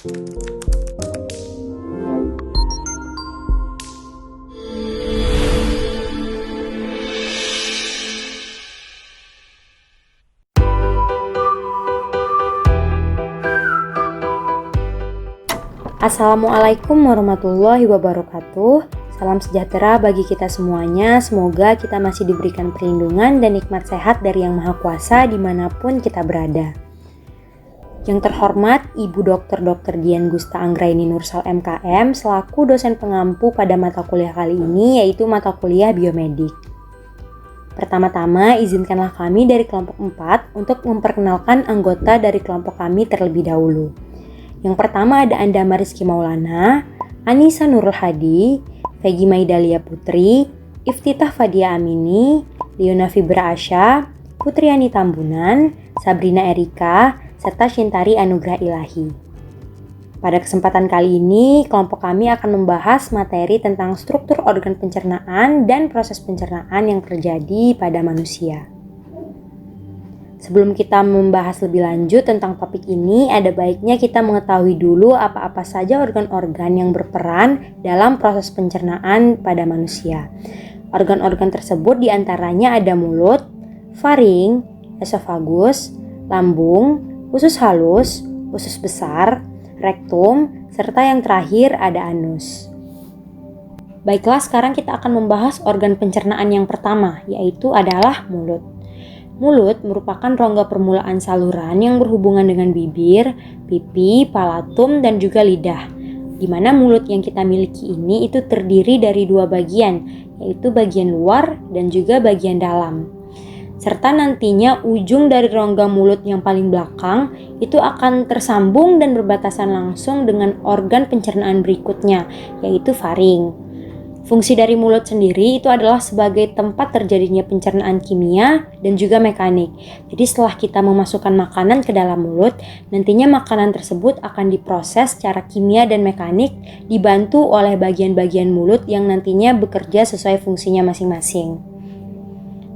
Assalamualaikum warahmatullahi wabarakatuh. Salam sejahtera bagi kita semuanya. Semoga kita masih diberikan perlindungan dan nikmat sehat dari Yang Maha Kuasa dimanapun kita berada. Yang terhormat Ibu Dr. Dian Gusta Anggraini Nursal MKM selaku dosen pengampu pada mata kuliah kali ini, yaitu mata kuliah biomedik. Pertama-tama izinkanlah kami dari kelompok 4 untuk memperkenalkan anggota dari kelompok kami terlebih dahulu. Yang pertama ada Andama Rizky Maulana, Anissa Nurul Hadi, Peggy Maidalia Putri, Iftitah Fadia Amini, Liona Fibra Asya, Putriani Tambunan, Sabrina Erika, serta Shintari Anugrah Ilahi. Pada kesempatan kali ini, kelompok kami akan membahas materi tentang struktur organ pencernaan dan proses pencernaan yang terjadi pada manusia. Sebelum kita membahas lebih lanjut tentang topik ini, ada baiknya kita mengetahui dulu apa-apa saja organ-organ yang berperan dalam proses pencernaan pada manusia. Organ-organ tersebut diantaranya ada mulut, faring, esofagus, lambung, usus halus, usus besar, rektum, serta yang terakhir ada anus. Baiklah, sekarang kita akan membahas organ pencernaan yang pertama, yaitu adalah mulut. Mulut merupakan rongga permulaan saluran yang berhubungan dengan bibir, pipi, palatum, dan juga lidah. Di mana mulut yang kita miliki ini itu terdiri dari dua bagian, yaitu bagian luar dan juga bagian dalam. Serta nantinya ujung dari rongga mulut yang paling belakang itu akan tersambung dan berbatasan langsung dengan organ pencernaan berikutnya, yaitu faring. Fungsi dari mulut sendiri itu adalah sebagai tempat terjadinya pencernaan kimia dan juga mekanik. Jadi setelah kita memasukkan makanan ke dalam mulut, nantinya makanan tersebut akan diproses secara kimia dan mekanik dibantu oleh bagian-bagian mulut yang nantinya bekerja sesuai fungsinya masing-masing.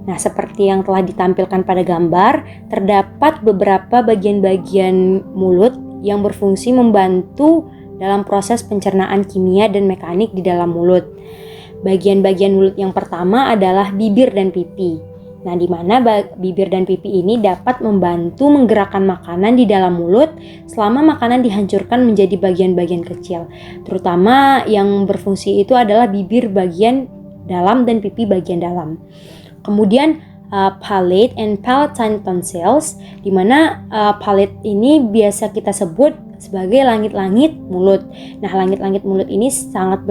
Nah, seperti yang telah ditampilkan pada gambar, terdapat beberapa bagian-bagian mulut yang berfungsi membantu dalam proses pencernaan kimia dan mekanik di dalam mulut. Bagian-bagian mulut yang pertama adalah bibir dan pipi. Nah, di mana bibir dan pipi ini dapat membantu menggerakkan makanan di dalam mulut selama makanan dihancurkan menjadi bagian-bagian kecil. Terutama yang berfungsi itu adalah bibir bagian dalam dan pipi bagian dalam. Kemudian palate and palatine tonsils, di mana palate ini biasa kita sebut sebagai langit-langit mulut. Nah, langit-langit mulut ini sangat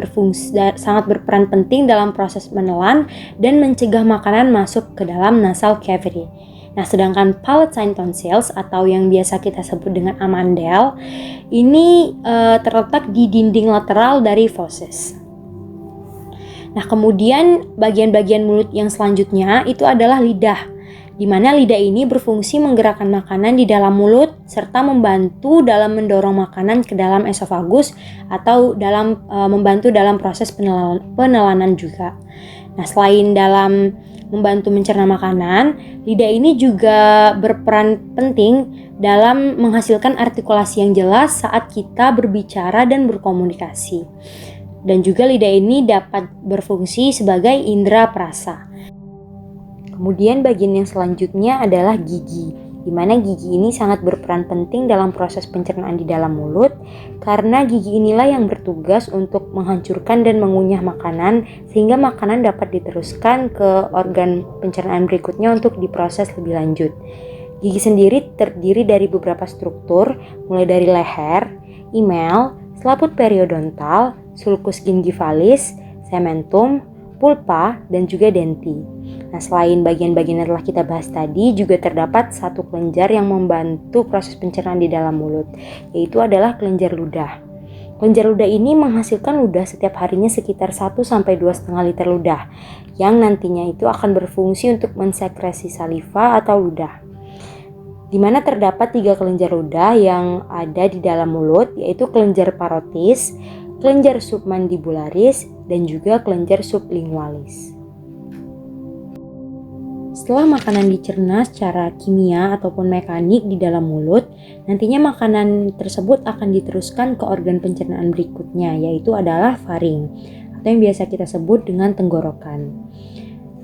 berperan penting dalam proses menelan dan mencegah makanan masuk ke dalam nasal cavity. Nah, sedangkan palatine tonsils atau yang biasa kita sebut dengan amandel ini terletak di dinding lateral dari fauces. Nah, kemudian bagian-bagian mulut yang selanjutnya itu adalah lidah, di mana lidah ini berfungsi menggerakkan makanan di dalam mulut serta membantu dalam mendorong makanan ke dalam esofagus atau membantu dalam proses penelanan juga. Nah, selain dalam membantu mencerna makanan, lidah ini juga berperan penting dalam menghasilkan artikulasi yang jelas saat kita berbicara dan berkomunikasi. Dan juga lidah ini dapat berfungsi sebagai indera perasa. Kemudian bagian yang selanjutnya adalah gigi, di mana gigi ini sangat berperan penting dalam proses pencernaan di dalam mulut karena gigi inilah yang bertugas untuk menghancurkan dan mengunyah makanan sehingga makanan dapat diteruskan ke organ pencernaan berikutnya untuk diproses lebih lanjut. Gigi sendiri terdiri dari beberapa struktur, mulai dari leher, email, selaput periodontal, sulcus gingivalis, cementum, pulpa, dan juga denti. Nah, selain bagian-bagian yang telah kita bahas tadi, juga terdapat satu kelenjar yang membantu proses pencernaan di dalam mulut, yaitu adalah kelenjar ludah. Kelenjar ludah ini menghasilkan ludah setiap harinya sekitar 1-2,5 liter ludah, yang nantinya itu akan berfungsi untuk mensekresi saliva atau ludah. Di mana terdapat 3 kelenjar ludah yang ada di dalam mulut, yaitu kelenjar parotis, kelenjar submandibularis, dan juga kelenjar sublingualis. Setelah makanan dicerna secara kimia ataupun mekanik di dalam mulut, nantinya makanan tersebut akan diteruskan ke organ pencernaan berikutnya, yaitu adalah faring, atau yang biasa kita sebut dengan tenggorokan.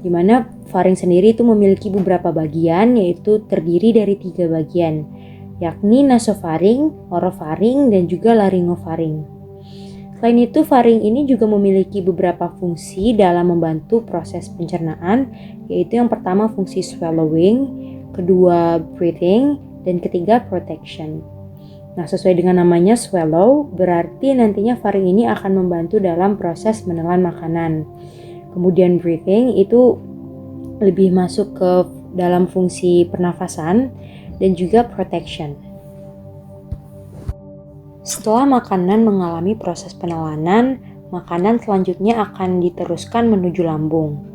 Di mana faring sendiri itu memiliki beberapa bagian, yaitu terdiri dari 3 bagian, yakni nasofaring, orofaring, dan juga laringofaring. Selain itu, faring ini juga memiliki beberapa fungsi dalam membantu proses pencernaan, yaitu yang pertama fungsi swallowing, kedua breathing, dan ketiga protection. Nah, sesuai dengan namanya swallow, berarti nantinya faring ini akan membantu dalam proses menelan makanan. Kemudian breathing itu lebih masuk ke dalam fungsi pernafasan, dan juga protection. Setelah makanan mengalami proses penelanan, makanan selanjutnya akan diteruskan menuju lambung.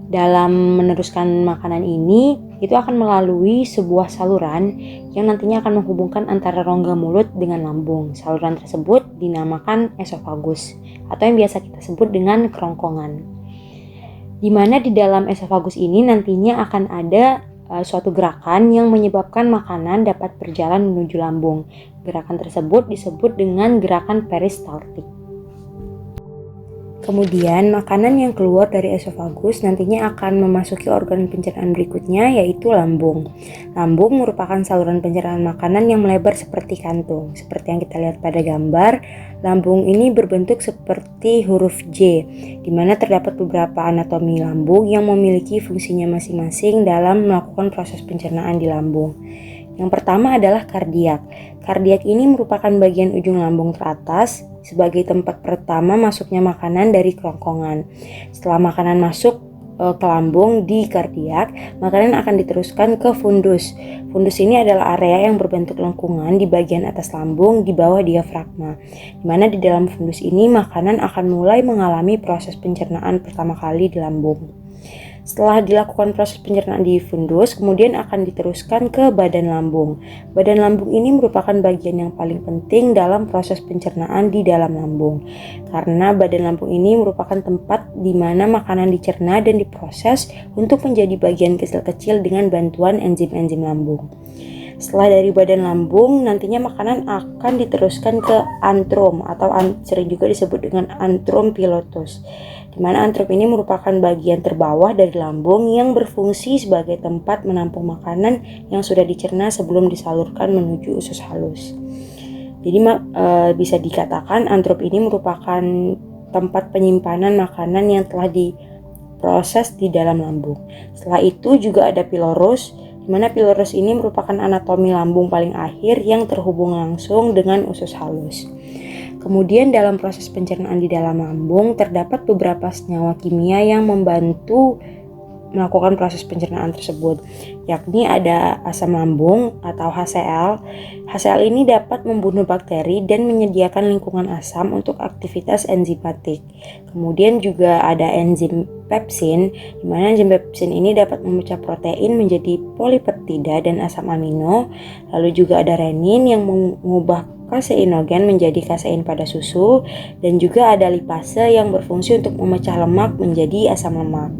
Dalam meneruskan makanan ini, itu akan melalui sebuah saluran yang nantinya akan menghubungkan antara rongga mulut dengan lambung. Saluran tersebut dinamakan esofagus, atau yang biasa kita sebut dengan kerongkongan. Di mana di dalam esofagus ini nantinya akan ada suatu gerakan yang menyebabkan makanan dapat berjalan menuju lambung. Gerakan tersebut disebut dengan gerakan peristaltik. Kemudian makanan yang keluar dari esofagus nantinya akan memasuki organ pencernaan berikutnya, yaitu lambung. Lambung merupakan saluran pencernaan makanan yang melebar seperti kantung. Seperti yang kita lihat pada gambar, lambung ini berbentuk seperti huruf J, di mana terdapat beberapa anatomi lambung yang memiliki fungsinya masing-masing dalam melakukan proses pencernaan di lambung. Yang pertama adalah kardiak. Kardiak ini merupakan bagian ujung lambung teratas sebagai tempat pertama masuknya makanan dari kerongkongan. Setelah makanan masuk ke lambung di kardiak, makanan akan diteruskan ke fundus. Fundus ini adalah area yang berbentuk lengkungan di bagian atas lambung di bawah diafragma, di mana di dalam fundus ini makanan akan mulai mengalami proses pencernaan pertama kali di lambung. Setelah dilakukan proses pencernaan di fundus, kemudian akan diteruskan ke badan lambung. Badan lambung ini merupakan bagian yang paling penting dalam proses pencernaan di dalam lambung. Karena badan lambung ini merupakan tempat di mana makanan dicerna dan diproses untuk menjadi bagian kecil-kecil dengan bantuan enzim-enzim lambung. Setelah dari badan lambung, nantinya makanan akan diteruskan ke antrum atau sering juga disebut dengan antrum pilotus. Di mana antrum ini merupakan bagian terbawah dari lambung yang berfungsi sebagai tempat menampung makanan yang sudah dicerna sebelum disalurkan menuju usus halus. Jadi bisa dikatakan antrum ini merupakan tempat penyimpanan makanan yang telah diproses di dalam lambung. Setelah itu juga ada pilorus, di mana pilorus ini merupakan anatomi lambung paling akhir yang terhubung langsung dengan usus halus. Kemudian dalam proses pencernaan di dalam lambung terdapat beberapa senyawa kimia yang membantu melakukan proses pencernaan tersebut, yakni ada asam lambung atau HCl. HCl ini dapat membunuh bakteri dan menyediakan lingkungan asam untuk aktivitas enzimatik. Kemudian juga ada enzim pepsin, di mana enzim pepsin ini dapat memecah protein menjadi polipeptida dan asam amino. Lalu juga ada renin yang mengubah kaseinogen menjadi kasein pada susu, dan juga ada lipase yang berfungsi untuk memecah lemak menjadi asam lemak.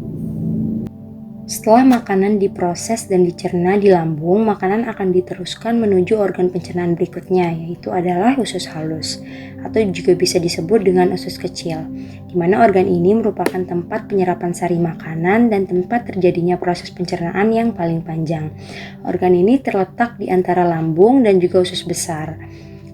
Setelah makanan diproses dan dicerna di lambung, makanan akan diteruskan menuju organ pencernaan berikutnya, yaitu adalah usus halus, atau juga bisa disebut dengan usus kecil, di mana organ ini merupakan tempat penyerapan sari makanan dan tempat terjadinya proses pencernaan yang paling panjang. Organ ini terletak di antara lambung dan juga usus besar.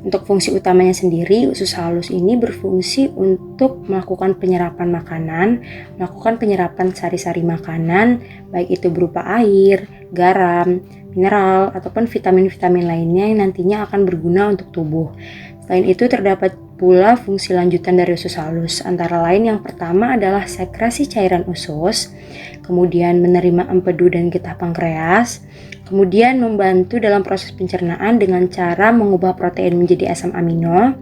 Untuk fungsi utamanya sendiri, usus halus ini berfungsi untuk melakukan penyerapan makanan, melakukan penyerapan sari-sari makanan, baik itu berupa air, garam, mineral, ataupun vitamin-vitamin lainnya yang nantinya akan berguna untuk tubuh. Selain itu terdapat pula fungsi lanjutan dari usus halus, antara lain yang pertama adalah sekresi cairan usus, kemudian menerima empedu dan getah pankreas, kemudian membantu dalam proses pencernaan dengan cara mengubah protein menjadi asam amino,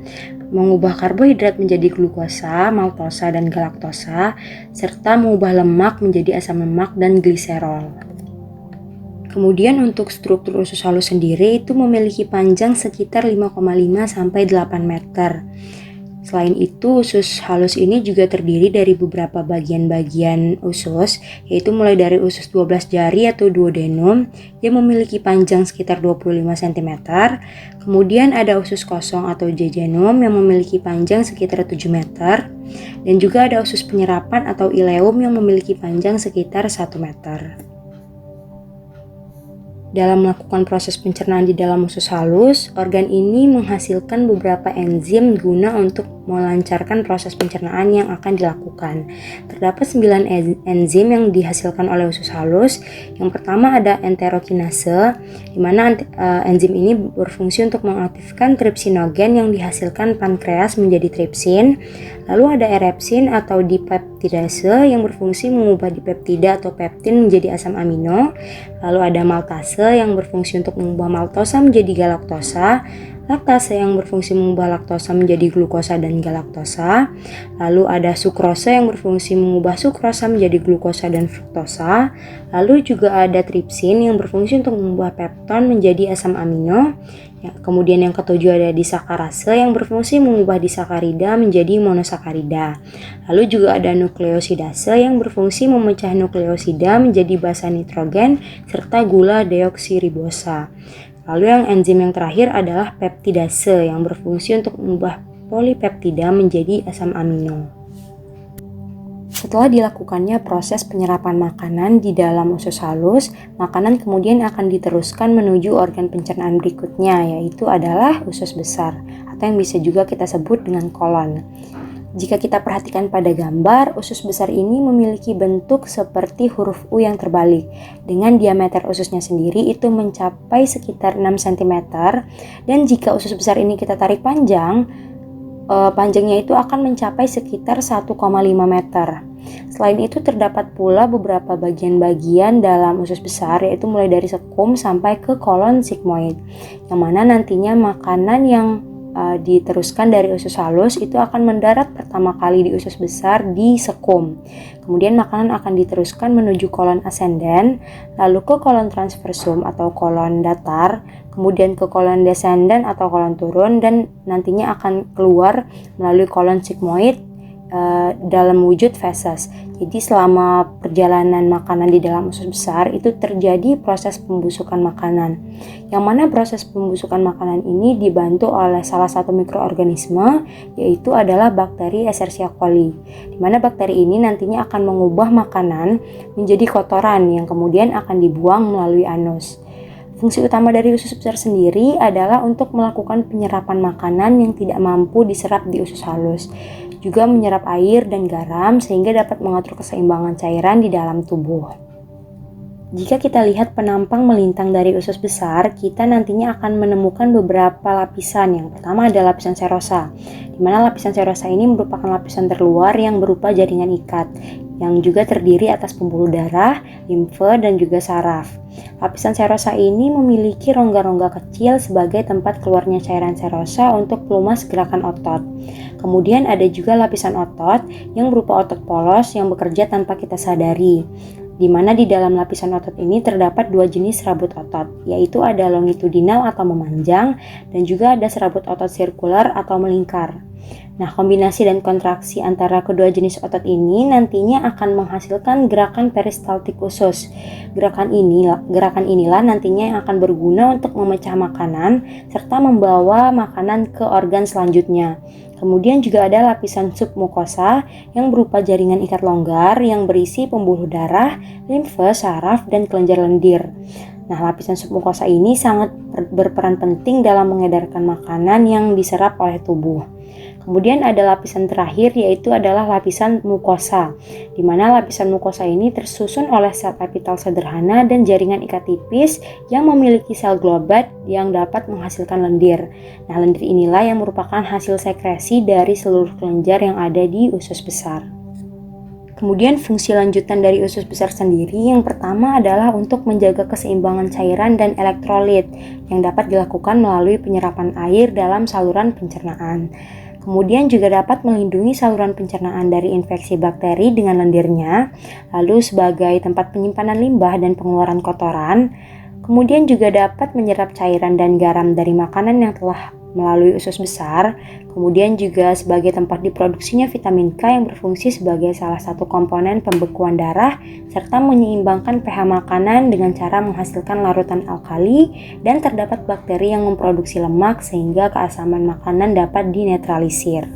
mengubah karbohidrat menjadi glukosa, maltosa, dan galaktosa, serta mengubah lemak menjadi asam lemak dan gliserol. Kemudian untuk struktur usus halus sendiri itu memiliki panjang sekitar 5,5 sampai 8 meter. Selain itu, usus halus ini juga terdiri dari beberapa bagian-bagian usus, yaitu mulai dari usus 12 jari atau duodenum yang memiliki panjang sekitar 25 cm. Kemudian ada usus kosong atau jejunum yang memiliki panjang sekitar 7 meter. Dan juga ada usus penyerapan atau ileum yang memiliki panjang sekitar 1 meter. Dalam melakukan proses pencernaan di dalam usus halus, organ ini menghasilkan beberapa enzim guna untuk melancarkan proses pencernaan yang akan dilakukan. Terdapat 9 enzim yang dihasilkan oleh usus halus. Yang pertama ada enterokinase, di mana enzim ini berfungsi untuk mengaktifkan tripsinogen yang dihasilkan pankreas menjadi tripsin. Lalu ada erepsin atau dipeptidase yang berfungsi mengubah dipeptida atau peptin menjadi asam amino. Lalu ada maltase yang berfungsi untuk mengubah maltosa menjadi galaktosa, laktase yang berfungsi mengubah laktosa menjadi glukosa dan galaktosa. Lalu ada sukrosa yang berfungsi mengubah sukrosa menjadi glukosa dan fruktosa. Lalu juga ada tripsin yang berfungsi untuk mengubah pepton menjadi asam amino. Ya, kemudian yang ketujuh ada disakarase yang berfungsi mengubah disakarida menjadi monosakarida. Lalu juga ada nukleosidase yang berfungsi memecah nukleosida menjadi basa nitrogen serta gula deoksiribosa. Lalu yang enzim yang terakhir adalah peptidase yang berfungsi untuk mengubah polipeptida menjadi asam amino. Setelah dilakukannya proses penyerapan makanan di dalam usus halus, makanan kemudian akan diteruskan menuju organ pencernaan berikutnya, yaitu adalah usus besar, atau yang bisa juga kita sebut dengan kolon. Jika kita perhatikan pada gambar, usus besar ini memiliki bentuk seperti huruf U yang terbalik. Dengan diameter ususnya sendiri itu mencapai sekitar 6 cm, dan jika usus besar ini kita tarik panjang, panjangnya itu akan mencapai sekitar 1,5 meter. Selain itu terdapat pula beberapa bagian-bagian dalam usus besar, yaitu mulai dari sekum sampai ke kolon sigmoid, yang mana nantinya makanan yang diteruskan dari usus halus itu akan mendarat pertama kali di usus besar di sekum. Kemudian makanan akan diteruskan menuju kolon ascendens, lalu ke kolon transversum atau kolon datar, kemudian ke kolon descendens atau kolon turun, dan nantinya akan keluar melalui kolon sigmoid dalam wujud feses. Jadi selama perjalanan makanan di dalam usus besar itu terjadi proses pembusukan makanan, yang mana proses pembusukan makanan ini dibantu oleh salah satu mikroorganisme, yaitu adalah bakteri Escherichia coli, di mana bakteri ini nantinya akan mengubah makanan menjadi kotoran yang kemudian akan dibuang melalui anus. Fungsi utama dari usus besar sendiri adalah untuk melakukan penyerapan makanan yang tidak mampu diserap di usus halus, juga menyerap air dan garam sehingga dapat mengatur keseimbangan cairan di dalam tubuh. Jika kita lihat penampang melintang dari usus besar, kita nantinya akan menemukan beberapa lapisan. Yang pertama ada lapisan serosa, di mana lapisan serosa ini merupakan lapisan terluar yang berupa jaringan ikat, yang juga terdiri atas pembuluh darah, limfe, dan juga saraf. Lapisan serosa ini memiliki rongga-rongga kecil sebagai tempat keluarnya cairan serosa untuk pelumas gerakan otot. Kemudian ada juga lapisan otot yang berupa otot polos yang bekerja tanpa kita sadari, di mana di dalam lapisan otot ini terdapat dua jenis serabut otot, yaitu ada longitudinal atau memanjang dan juga ada serabut otot sirkular atau melingkar. Nah, kombinasi dan kontraksi antara kedua jenis otot ini nantinya akan menghasilkan gerakan peristaltik usus. Gerakan inilah nantinya yang akan berguna untuk memecah makanan serta membawa makanan ke organ selanjutnya. Kemudian juga ada lapisan submukosa yang berupa jaringan ikat longgar yang berisi pembuluh darah, limfe, saraf, dan kelenjar lendir. Nah, lapisan submukosa ini sangat berperan penting dalam mengedarkan makanan yang diserap oleh tubuh. Kemudian ada lapisan terakhir, yaitu adalah lapisan mukosa, di mana lapisan mukosa ini tersusun oleh sel epitel sederhana dan jaringan ikat tipis yang memiliki sel globat yang dapat menghasilkan lendir. Nah, lendir inilah yang merupakan hasil sekresi dari seluruh kelenjar yang ada di usus besar. Kemudian fungsi lanjutan dari usus besar sendiri yang pertama adalah untuk menjaga keseimbangan cairan dan elektrolit yang dapat dilakukan melalui penyerapan air dalam saluran pencernaan. Kemudian juga dapat melindungi saluran pencernaan dari infeksi bakteri dengan lendirnya, lalu sebagai tempat penyimpanan limbah dan pengeluaran kotoran. Kemudian juga dapat menyerap cairan dan garam dari makanan yang telah melalui usus besar, kemudian juga sebagai tempat diproduksinya vitamin K yang berfungsi sebagai salah satu komponen pembekuan darah, serta menyeimbangkan pH makanan dengan cara menghasilkan larutan alkali, dan terdapat bakteri yang memproduksi lemak sehingga keasaman makanan dapat dinetralisir.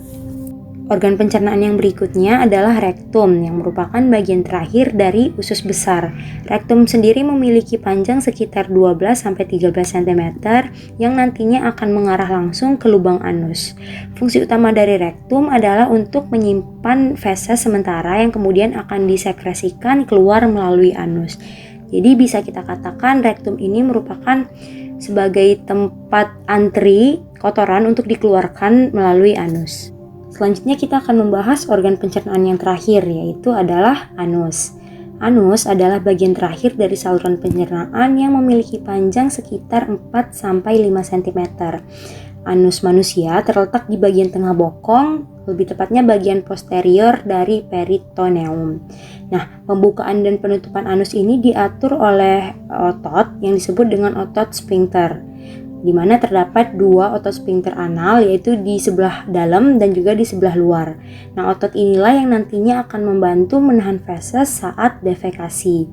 Organ pencernaan yang berikutnya adalah rektum yang merupakan bagian terakhir dari usus besar. Rektum sendiri memiliki panjang sekitar 12-13 cm yang nantinya akan mengarah langsung ke lubang anus. Fungsi utama dari rektum adalah untuk menyimpan feses sementara yang kemudian akan disekresikan keluar melalui anus. Jadi bisa kita katakan rektum ini merupakan sebagai tempat antri kotoran untuk dikeluarkan melalui anus. Selanjutnya kita akan membahas organ pencernaan yang terakhir, yaitu adalah anus. Anus adalah bagian terakhir dari saluran pencernaan yang memiliki panjang sekitar 4-5 cm. Anus manusia terletak di bagian tengah bokong, lebih tepatnya bagian posterior dari peritoneum. Nah, pembukaan dan penutupan anus ini diatur oleh otot yang disebut dengan otot sphincter, di mana terdapat dua otot sphincter anal, yaitu di sebelah dalam dan juga di sebelah luar. Nah, otot inilah yang nantinya akan membantu menahan feses saat defekasi.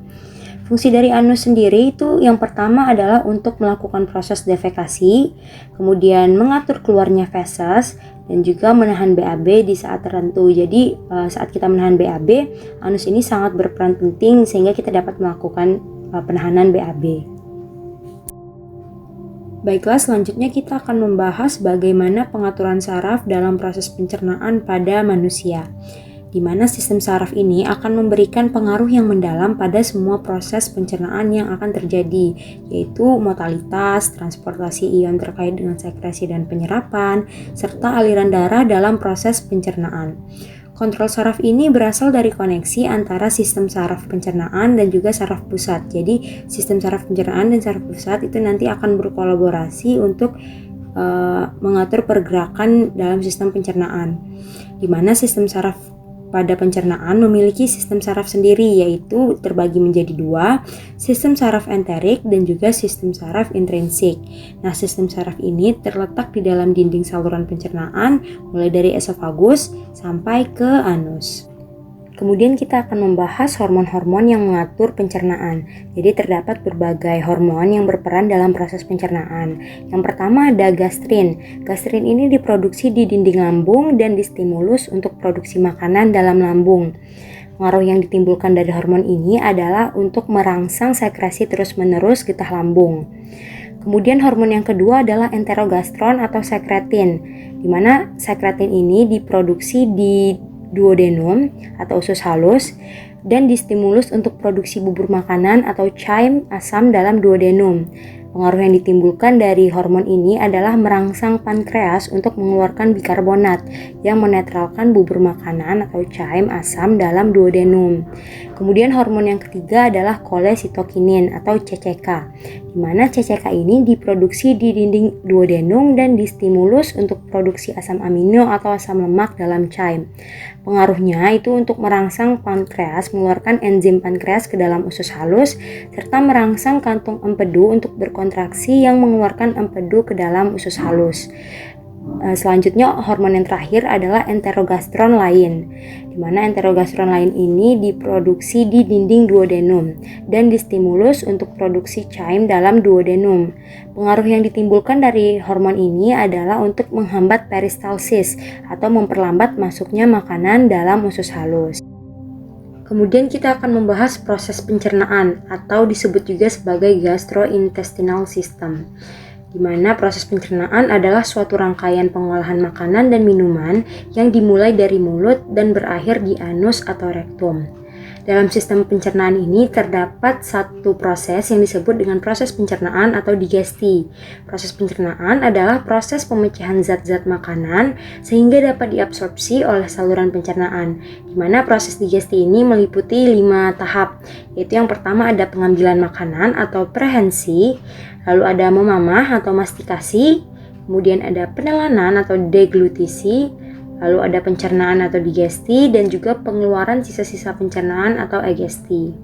Fungsi dari anus sendiri itu yang pertama adalah untuk melakukan proses defekasi, kemudian mengatur keluarnya feses, dan juga menahan BAB di saat tertentu. Jadi saat kita menahan BAB, anus ini sangat berperan penting sehingga kita dapat melakukan penahanan BAB. Baiklah, selanjutnya kita akan membahas bagaimana pengaturan saraf dalam proses pencernaan pada manusia, di mana sistem saraf ini akan memberikan pengaruh yang mendalam pada semua proses pencernaan yang akan terjadi, yaitu motalitas, transportasi ion terkait dengan sekresi dan penyerapan, serta aliran darah dalam proses pencernaan. Kontrol saraf ini berasal dari koneksi antara sistem saraf pencernaan dan juga saraf pusat. Jadi sistem saraf pencernaan dan saraf pusat itu nanti akan berkolaborasi untuk mengatur pergerakan dalam sistem pencernaan, di mana sistem saraf pada pencernaan memiliki sistem saraf sendiri, yaitu terbagi menjadi dua, sistem saraf enterik dan juga sistem saraf intrinsik. Nah, sistem saraf ini terletak di dalam dinding saluran pencernaan, mulai dari esofagus sampai ke anus. Kemudian kita akan membahas hormon-hormon yang mengatur pencernaan. Jadi terdapat berbagai hormon yang berperan dalam proses pencernaan. Yang pertama ada gastrin. Gastrin ini diproduksi di dinding lambung dan distimulus untuk produksi makanan dalam lambung. Pengaruh yang ditimbulkan dari hormon ini adalah untuk merangsang sekresi terus-menerus getah lambung. Kemudian hormon yang kedua adalah enterogastron atau sekretin, di mana sekretin ini diproduksi di duodenum atau usus halus dan distimulus untuk produksi bubur makanan atau chyme asam dalam duodenum. Pengaruh yang ditimbulkan dari hormon ini adalah merangsang pankreas untuk mengeluarkan bikarbonat yang menetralkan bubur makanan atau chyme asam dalam duodenum. Kemudian hormon yang ketiga adalah kolesitokinin atau CCK, di mana CCK ini diproduksi di dinding duodenum dan distimulus untuk produksi asam amino atau asam lemak dalam chyme. Pengaruhnya itu untuk merangsang pankreas mengeluarkan enzim pankreas ke dalam usus halus serta merangsang kantung empedu untuk berkontraksi yang mengeluarkan empedu ke dalam usus halus. Selanjutnya hormon yang terakhir adalah enterogastron lain, di mana enterogastron lain ini diproduksi di dinding duodenum dan distimulus untuk produksi chyme dalam duodenum. Pengaruh yang ditimbulkan dari hormon ini adalah untuk menghambat peristalsis atau memperlambat masuknya makanan dalam usus halus. Kemudian kita akan membahas proses pencernaan atau disebut juga sebagai gastrointestinal system, di mana proses pencernaan adalah suatu rangkaian pengolahan makanan dan minuman yang dimulai dari mulut dan berakhir di anus atau rektum. Dalam sistem pencernaan ini terdapat satu proses yang disebut dengan proses pencernaan atau digesti. Proses pencernaan adalah proses pemecahan zat-zat makanan sehingga dapat diabsorpsi oleh saluran pencernaan, di mana proses digesti ini meliputi 5 tahap, yaitu yang pertama ada pengambilan makanan atau prehensi, lalu ada memamah atau mastikasi, kemudian ada penelanan atau deglutisi, lalu ada pencernaan atau digesti, dan juga pengeluaran sisa-sisa pencernaan atau egesti.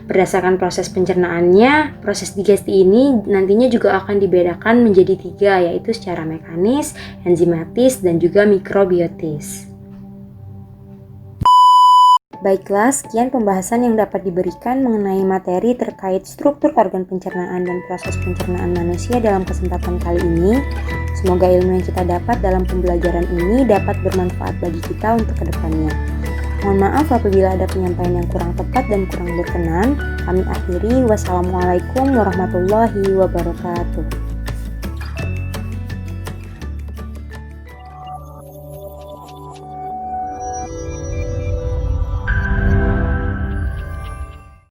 Berdasarkan proses pencernaannya, proses digesti ini nantinya juga akan dibedakan menjadi 3, yaitu secara mekanis, enzimatis, dan juga mikrobiotis. Baiklah, sekian pembahasan yang dapat diberikan mengenai materi terkait struktur organ pencernaan dan proses pencernaan manusia dalam kesempatan kali ini. Semoga ilmu yang kita dapat dalam pembelajaran ini dapat bermanfaat bagi kita untuk kedepannya. Mohon maaf apabila ada penyampaian yang kurang tepat dan kurang berkenan. Kami akhiri. Wassalamualaikum warahmatullahi wabarakatuh.